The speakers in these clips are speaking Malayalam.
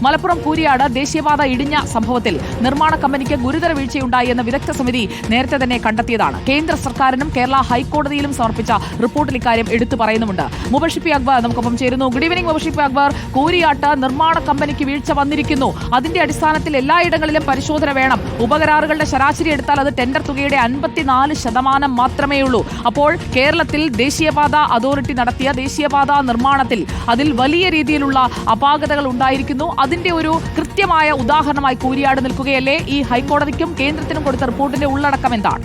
മലപ്പുറം കൂരിയാട് ദേശീയപാത ഇടിഞ്ഞ സംഭവത്തിൽ നിർമ്മാണ കമ്പനിക്ക് ഗുരുതര വീഴ്ചയുണ്ടായി എന്ന വിദഗ്ധ സമിതി നേരത്തെ തന്നെ കണ്ടെത്തിയതാണ്. കേന്ദ്ര സർക്കാരിനും കേരള ഹൈക്കോടതിയിലും സമർപ്പിച്ച റിപ്പോർട്ടിൽ ഇക്കാര്യം എടുത്തു പറയുന്നുമുണ്ട്. മുബഷിർ അക്ബർ നമുക്കൊപ്പം ചേരുന്നു. Good evening Mubashir Akbar. കൂരിയാട്ട് നിർമ്മാണ കമ്പനിക്ക് വീഴ്ച വന്നിരിക്കുന്നു. അതിന്റെ അടിസ്ഥാനത്തിൽ എല്ലായിടങ്ങളിലും പരിശോധന വേണം. ഉപകരാറുകളുടെ ശരാശരി എടുത്താൽ അത് ടെൻഡർ തുകയുടെ 54% മാത്രമേ ഉള്ളൂ. അപ്പോൾ കേരളത്തിൽ ദേശീയപാത അതോറിറ്റി നടത്തിയ ദേശീയപാത നിർമ്മാണത്തിൽ അതിൽ വലിയ രീതിയിലുള്ള അപാകതകൾ ഉണ്ടായിരിക്കുന്നു. അതിന്റെ ഒരു കൃത്യമായ ഉദാഹരണമായി കൂരിയാട് നിൽക്കുകയല്ലേ? ഈ ഹൈക്കോടതിക്കും കേന്ദ്രത്തിനും കൊടുത്ത റിപ്പോർട്ടിന്റെ ഉള്ളടക്കം എന്താണ്?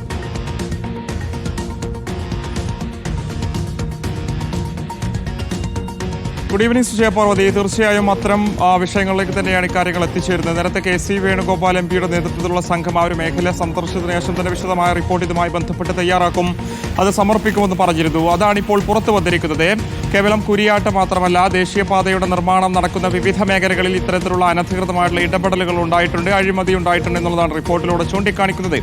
Good evening Sujaya Parvathy. തീർച്ചയായും അത്തരം വിഷയങ്ങളിലേക്ക് തന്നെയാണ് ഇക്കാര്യങ്ങൾ എത്തിച്ചേരുന്നത്. നേരത്തെ KC വേണുഗോപാൽ MPയുടെ നേതൃത്വത്തിലുള്ള സംഘം ആ ഒരു മേഖല സന്ദർശിച്ചതിനു ശേഷം തന്നെ വിശദമായ റിപ്പോർട്ട് ഇതുമായി ബന്ധപ്പെട്ട് തയ്യാറാക്കും, അത് സമർപ്പിക്കുമെന്ന് പറഞ്ഞിരുന്നു. അതാണിപ്പോൾ പുറത്തു വന്നിരിക്കുന്നത്. കേവലം കുരിയാട്ട് മാത്രമല്ല, ദേശീയപാതയുടെ നിർമ്മാണം നടക്കുന്ന വിവിധ മേഖലകളിൽ ഇത്തരത്തിലുള്ള അനധികൃതമായിട്ടുള്ള ഇടപെടലുകൾ ഉണ്ടായിട്ടുണ്ട്, അഴിമതി ഉണ്ടായിട്ടുണ്ട് എന്നുള്ളതാണ് റിപ്പോർട്ടിലൂടെ ചൂണ്ടിക്കാണിക്കുന്നത്.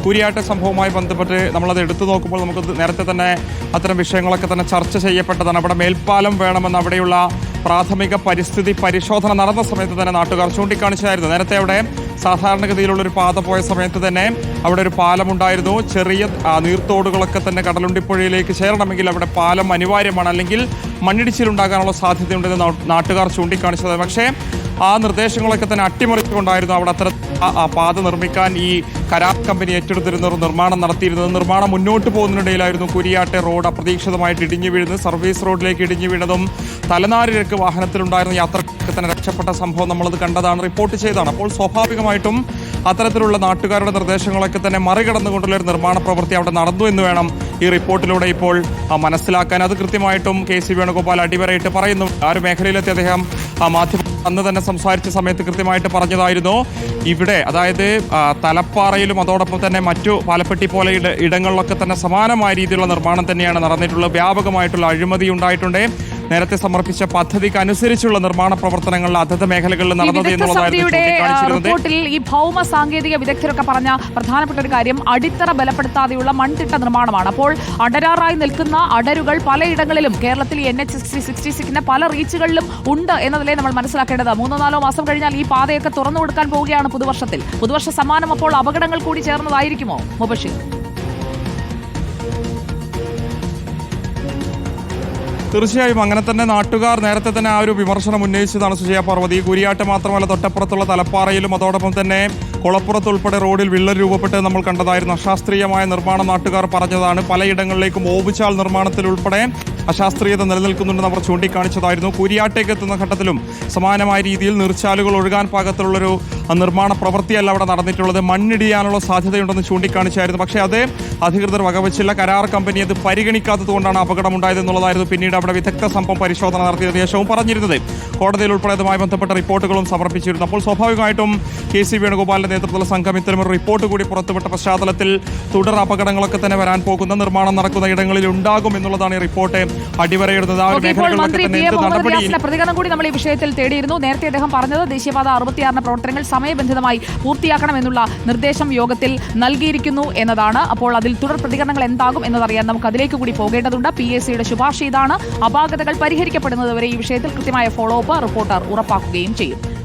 കുരിയാട്ട് സംഭവവുമായി ബന്ധപ്പെട്ട് നമ്മളത് എടുത്തു നോക്കുമ്പോൾ നമുക്ക് നേരത്തെ തന്നെ അത്തരം വിഷയങ്ങളൊക്കെ തന്നെ ചർച്ച ചെയ്യപ്പെട്ടതാണ്. അവിടെ മേൽപ്പാലം വേണമെന്ന് അവിടെയുള്ള പ്രാഥമിക പരിസ്ഥിതി പരിശോധന നടന്ന സമയത്ത് തന്നെ നാട്ടുകാർ ചൂണ്ടിക്കാണിച്ചായിരുന്നു. നേരത്തെ അവിടെ സാധാരണഗതിയിലുള്ളൊരു പാത പോയ സമയത്ത് തന്നെ അവിടെ ഒരു പാലമുണ്ടായിരുന്നു. ചെറിയ നീർത്തോടുകളൊക്കെ തന്നെ കടലുണ്ടിപ്പുഴയിലേക്ക് ചേരണമെങ്കിൽ അവിടെ പാലം അനിവാര്യമാണ്, അല്ലെങ്കിൽ മണ്ണിടിച്ചിലുണ്ടാകാനുള്ള സാധ്യതയുണ്ടെന്ന് നാട്ടുകാർ ചൂണ്ടിക്കാണിച്ചത്. പക്ഷേ ആ നിർദ്ദേശങ്ങളൊക്കെ തന്നെ അട്ടിമറിച്ചുകൊണ്ടായിരുന്നു അവിടെ അത്തരം പാത നിർമ്മിക്കാൻ ഈ കരാർ കമ്പനി ഏറ്റെടുത്തിരുന്ന നിർമ്മാണം നടത്തിയിരുന്നത്. നിർമ്മാണം മുന്നോട്ട് പോകുന്നതിനിടയിലായിരുന്നു കുരിയാട്ടെ റോഡ് അപ്രതീക്ഷിതമായിട്ട് ഇടിഞ്ഞു വീഴുന്നത്. സർവീസ് റോഡിലേക്ക് ഇടിഞ്ഞു വീണതും തലനാരിഴക്ക് വാഹനത്തിലുണ്ടായിരുന്ന യാത്രക്കാർക്ക് തന്നെ രക്ഷപ്പെട്ട സംഭവം നമ്മളത് കണ്ടതാണ്, റിപ്പോർട്ട് ചെയ്തതാണ്. അപ്പോൾ സ്വാഭാവികമായിട്ടും അത്തരത്തിലുള്ള നാട്ടുകാരുടെ നിർദ്ദേശങ്ങളൊക്കെ തന്നെ മറികടന്നുകൊണ്ടുള്ള ഒരു നിർമ്മാണ പ്രവൃത്തി അവിടെ നടന്നു എന്ന് വേണം ഈ റിപ്പോർട്ടിലൂടെ ഇപ്പോൾ മനസ്സിലാക്കാൻ. അത് കൃത്യമായിട്ടും KC വേണുഗോപാൽ അടിവരയിട്ട് പറയുന്നു. ആ ഒരു മേഖലയിലെത്തി അദ്ദേഹം മാധ്യമ അന്ന് തന്നെ സംസാരിച്ച സമയത്ത് കൃത്യമായിട്ട് പറഞ്ഞതായിരുന്നു, ഇവിടെ അതായത് തലപ്പാറയിലും അതോടൊപ്പം തന്നെ മറ്റു പാലപ്പെട്ടി പോലെ ഇടങ്ങളിലൊക്കെ തന്നെ സമാനമായ രീതിയിലുള്ള നിർമ്മാണം തന്നെയാണ് നടന്നിട്ടുള്ളത്. വ്യാപകമായിട്ടുള്ള അഴിമതി ഉണ്ടായിട്ടുണ്ട്. നേരത്തെ സമർപ്പിച്ച പദ്ധതിക്ക് അനുസരിച്ചുള്ള നിർമ്മാണ പ്രവർത്തനങ്ങളിൽ അതത് മേഖലകളിൽ നടന്നത് റിപ്പോർട്ടിൽ ഈ ഭൗമ സാങ്കേതിക വിദഗ്ധരൊക്കെ പറഞ്ഞ പ്രധാനപ്പെട്ട ഒരു കാര്യം അടിത്തറ ബലപ്പെടുത്താതെയുള്ള മൺതിട്ട നിർമ്മാണമാണ്. അപ്പോൾ അടരാറായി നിൽക്കുന്ന അടരുകൾ പലയിടങ്ങളിലും കേരളത്തിൽ NH-66 പല റീച്ചുകളിലും ഉണ്ട് എന്നതിലേ നമ്മൾ മനസ്സിലാക്കേണ്ടത്. 3-4 മാസം കഴിഞ്ഞാൽ ഈ പാതയൊക്കെ തുറന്നു കൊടുക്കാൻ പോവുകയാണ് പുതുവർഷത്തിൽ. പുതുവർഷ സമ്മാനം അപ്പോൾ അപകടങ്ങൾ കൂടി ചേർന്നതായിരിക്കുമോ മുബഷിർ? തീർച്ചയായും അങ്ങനെ തന്നെ നാട്ടുകാർ നേരത്തെ തന്നെ ആ ഒരു വിമർശനം ഉന്നയിച്ചതാണ് സുജയ പാർവതി. കുരിയാട്ട് മാത്രമല്ല, തൊട്ടപ്പുറത്തുള്ള തലപ്പാറയിലും അതോടൊപ്പം തന്നെ കുളപ്പുറത്ത് ഉൾപ്പെടെ റോഡിൽ വിള്ളൽ രൂപപ്പെട്ട് നമ്മൾ കണ്ടതായിരുന്നു. അശാസ്ത്രീയമായ നിർമ്മാണം നാട്ടുകാർ പറഞ്ഞതാണ്. പലയിടങ്ങളിലേക്കും ഓവുചാൽ നിർമ്മാണത്തിൽ ഉൾപ്പെടെ അശാസ്ത്രീയത നിലനിൽക്കുന്നുണ്ടെന്ന് അവർ ചൂണ്ടിക്കാണിച്ചതായിരുന്നു. കുരിയാട്ടേക്ക് എത്തുന്ന ഘട്ടത്തിലും സമാനമായ രീതിയിൽ നീർച്ചാലുകൾ ഒഴുകാൻ പാകത്തിലുള്ളൊരു നിർമ്മാണ പ്രവൃത്തിയല്ല അവിടെ നടന്നിട്ടുള്ളത്. മണ്ണിടിയാനുള്ള സാധ്യതയുണ്ടെന്ന് ചൂണ്ടിക്കാണിച്ചായിരുന്നു. പക്ഷേ അത് അധികൃതർ വകവച്ചില്ല. കരാർ കമ്പനി അത് പരിഗണിക്കാത്തതുകൊണ്ടാണ് അപകടമുണ്ടായതെന്നുള്ളതായിരുന്നു പിന്നീട് അവിടെ വിദഗ്ധ സംഘം പരിശോധന നടത്തിയ ശേഷവും പറഞ്ഞിരുന്നത്. കോടതിയിൽ ഉൾപ്പെടെ അതുമായി ബന്ധപ്പെട്ട റിപ്പോർട്ടുകളും സമർപ്പിച്ചിരുന്നു. അപ്പോൾ സ്വാഭാവികമായിട്ടും KC വേണുഗോപാലിന്റെ നേതൃത്വത്തിലുള്ള സംഘം ഇത്തരമൊരു റിപ്പോർട്ട് കൂടി പുറത്തുവിട്ട പശ്ചാത്തലത്തിൽ തുടർ അപകടങ്ങളൊക്കെ തന്നെ വരാൻ പോകുന്ന നിർമ്മാണം നടക്കുന്ന ഇടങ്ങളിൽ ഉണ്ടാകും എന്നുള്ളതാണ് ഈ റിപ്പോർട്ട് അടിവരയിടുന്നത്. പ്രതികരണം കൂടി നമ്മൾ ഈ വിഷയത്തിൽ തേടിയിരുന്നു. നേരത്തെ അദ്ദേഹം പറഞ്ഞത് ദേശീയപാത 66 പ്രവർത്തനങ്ങൾ സമയബന്ധിതമായി പൂർത്തിയാക്കണമെന്നുള്ള നിർദ്ദേശം യോഗത്തിൽ നൽകിയിരിക്കുന്നു എന്നതാണ്. അപ്പോൾ അതിൽ തുടർ പ്രതികരണങ്ങൾ എന്താകും എന്നതറിയാൻ നമുക്ക് അതിലേക്ക് കൂടി പോകേണ്ടതുണ്ട്. PSCയുടെ ശുപാർശ ഇതാണ്, അപാകതകൾ പരിഹരിക്കപ്പെടുന്നതുവരെ ഈ വിഷയത്തിൽ കൃത്യമായ ഫോളോ അപ്പ് റിപ്പോർട്ടർ ഉറപ്പാക്കുകയും ചെയ്യും.